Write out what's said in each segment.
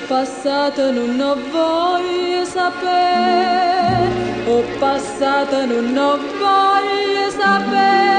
passato non ho voglia sapere, ho passato non ho voglia sapere.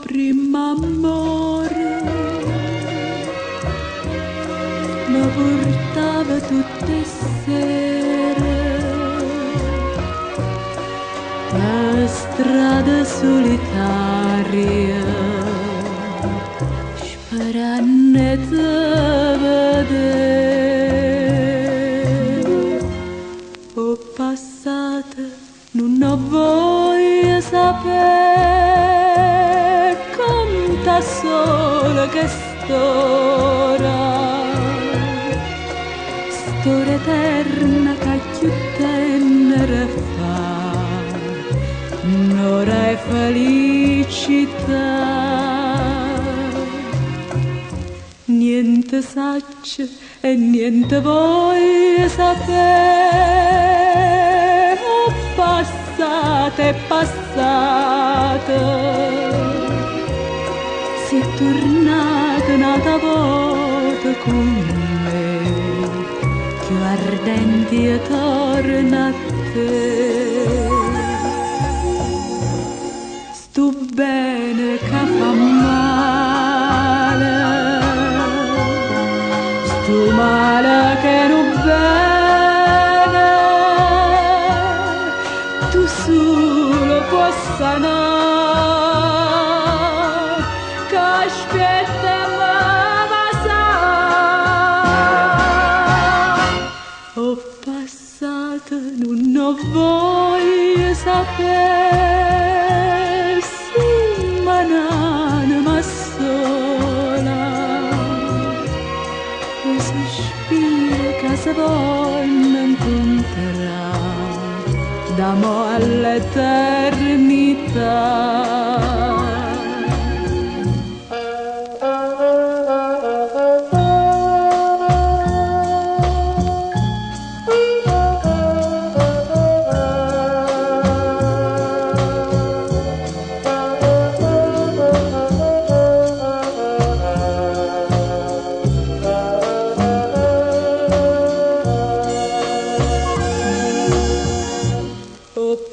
Prima amore mi portava tutte sere per strada solitaria sperando di vedere. Ho passato, non ho voglia sapere da sola che storia eterna che più tenere fa, un'ora e felicità. Niente saccio e niente voglio sapere, ho passato e passato. Si è tornata un'altra volta con me, più ardenti e torna a te. Sto bene che fa male, sto male che non bene, tu solo puoi sanare. Non ho voglia sapere, sì, ma n'anima sola, un sospiro che se voglio incontrare d'amore all'eternità.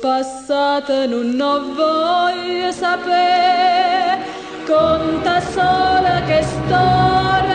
Passata non ho voglia sapere, conta sola che storia